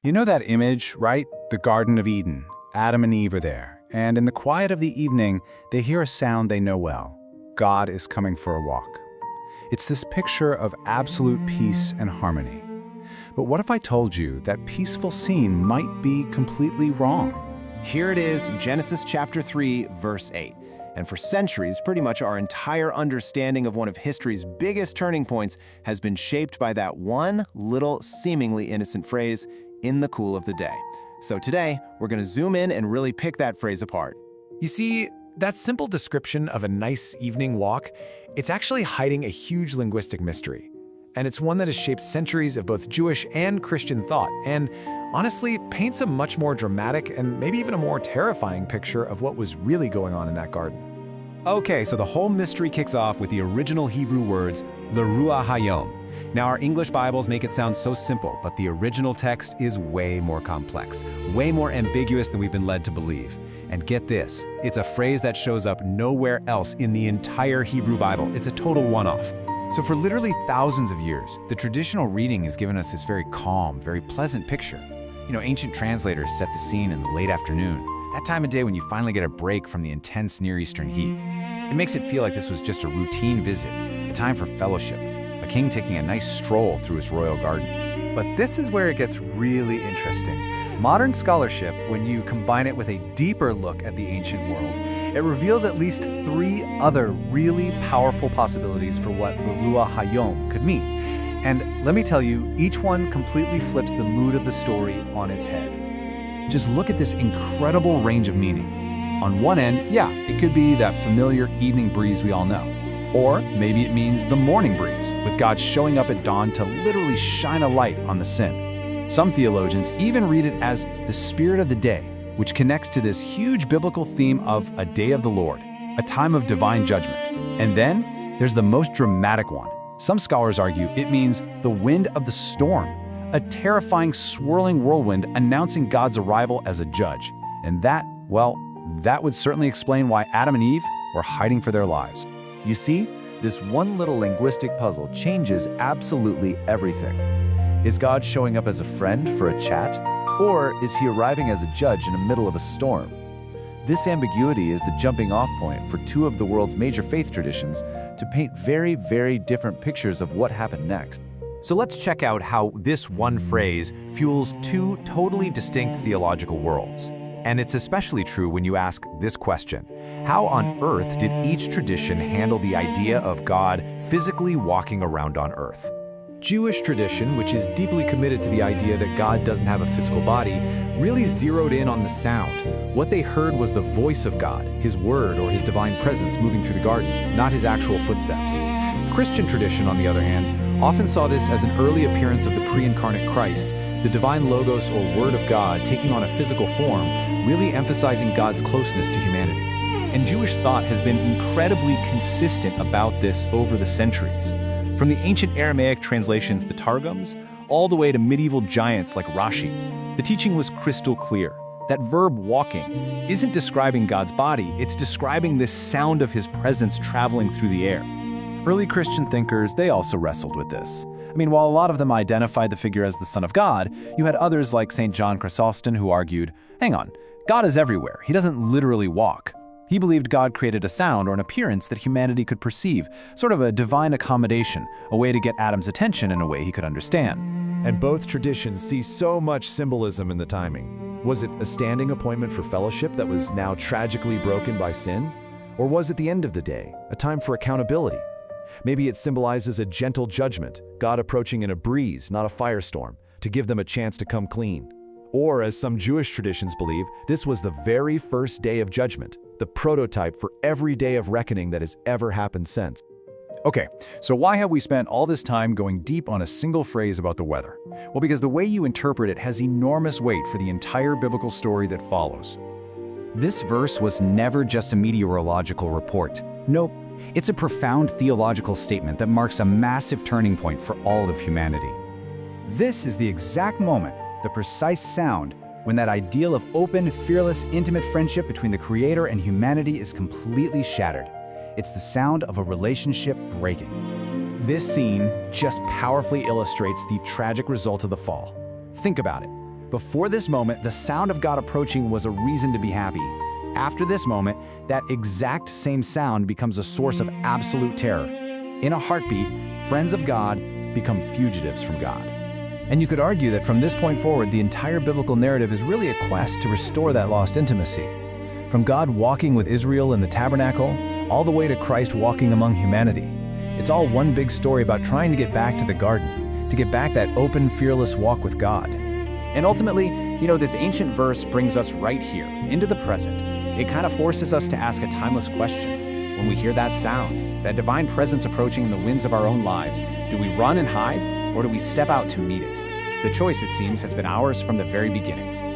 You know that image, right? The Garden of Eden. Adam and Eve are there, and in the quiet of the evening, they hear a sound they know well. God is coming for a walk. It's this picture of absolute peace and harmony. But what if I told you that peaceful scene might be completely wrong? Here it is, Genesis chapter 3, verse 8. And for centuries, pretty much our entire understanding of one of history's biggest turning points has been shaped by that one little, seemingly innocent phrase, "in the cool of the day." So today, we're going to zoom in and really pick that phrase apart. You see, that simple description of a nice evening walk, it's actually hiding a huge linguistic mystery. And it's one that has shaped centuries of both Jewish and Christian thought, and honestly paints a much more dramatic and maybe even a more terrifying picture of what was really going on in that garden. Okay, so the whole mystery kicks off with the original Hebrew words, l'ruah hayom. Now, our English Bibles make it sound so simple, but the original text is way more complex, way more ambiguous than we've been led to believe. And get this, it's a phrase that shows up nowhere else in the entire Hebrew Bible. It's a total one-off. So for literally thousands of years, the traditional reading has given us this very calm, very pleasant picture. Ancient translators set the scene in the late afternoon, that time of day when you finally get a break from the intense Near Eastern heat. It makes it feel like this was just a routine visit, a time for fellowship, a king taking a nice stroll through his royal garden. But this is where it gets really interesting. Modern scholarship, when you combine it with a deeper look at the ancient world, it reveals at least 3 other really powerful possibilities for what l'ruah hayom could mean. And let me tell you, each one completely flips the mood of the story on its head. Just look at this incredible range of meaning. On one end, yeah, it could be that familiar evening breeze we all know. Or maybe it means the morning breeze, with God showing up at dawn to literally shine a light on the sin. Some theologians even read it as the spirit of the day, which connects to this huge biblical theme of a day of the Lord, a time of divine judgment. And then there's the most dramatic one. Some scholars argue it means the wind of the storm, a terrifying swirling whirlwind announcing God's arrival as a judge. And that would certainly explain why Adam and Eve were hiding for their lives. You see, this one little linguistic puzzle changes absolutely everything. Is God showing up as a friend for a chat? Or is he arriving as a judge in the middle of a storm? This ambiguity is the jumping-off point for 2 of the world's major faith traditions to paint very, very different pictures of what happened next. So let's check out how this one phrase fuels 2 totally distinct theological worlds. And it's especially true when you ask this question: how on earth did each tradition handle the idea of God physically walking around on earth? Jewish tradition, which is deeply committed to the idea that God doesn't have a physical body, really zeroed in on the sound. What they heard was the voice of God, his word or his divine presence moving through the garden, not his actual footsteps. Christian tradition, on the other hand, often saw this as an early appearance of the pre-incarnate Christ, the divine logos or word of God taking on a physical form, really emphasizing God's closeness to humanity. And Jewish thought has been incredibly consistent about this over the centuries. From the ancient Aramaic translations, the Targums, all the way to medieval giants like Rashi, the teaching was crystal clear. That verb walking isn't describing God's body, it's describing this sound of his presence traveling through the air. Early Christian thinkers, they also wrestled with this. While a lot of them identified the figure as the Son of God, you had others like St. John Chrysostom who argued, hang on, God is everywhere, he doesn't literally walk. He believed God created a sound or an appearance that humanity could perceive, sort of a divine accommodation, a way to get Adam's attention in a way he could understand. And both traditions see so much symbolism in the timing. Was it a standing appointment for fellowship that was now tragically broken by sin? Or was it the end of the day, a time for accountability? Maybe it symbolizes a gentle judgment, God approaching in a breeze, not a firestorm, to give them a chance to come clean. Or, as some Jewish traditions believe, this was the very first day of judgment, the prototype for every day of reckoning that has ever happened since. Okay, so why have we spent all this time going deep on a single phrase about the weather? Well, because the way you interpret it has enormous weight for the entire biblical story that follows. This verse was never just a meteorological report. Nope, it's a profound theological statement that marks a massive turning point for all of humanity. This is the exact moment, the precise sound, when that ideal of open, fearless, intimate friendship between the Creator and humanity is completely shattered. It's the sound of a relationship breaking. This scene just powerfully illustrates the tragic result of the fall. Think about it. Before this moment, the sound of God approaching was a reason to be happy. After this moment, that exact same sound becomes a source of absolute terror. In a heartbeat, friends of God become fugitives from God. And you could argue that from this point forward, the entire biblical narrative is really a quest to restore that lost intimacy. From God walking with Israel in the tabernacle, all the way to Christ walking among humanity. It's all one big story about trying to get back to the garden, to get back that open, fearless walk with God. And ultimately, this ancient verse brings us right here, into the present. It kind of forces us to ask a timeless question. When we hear that sound, that divine presence approaching in the winds of our own lives, do we run and hide, or do we step out to meet it? The choice, it seems, has been ours from the very beginning.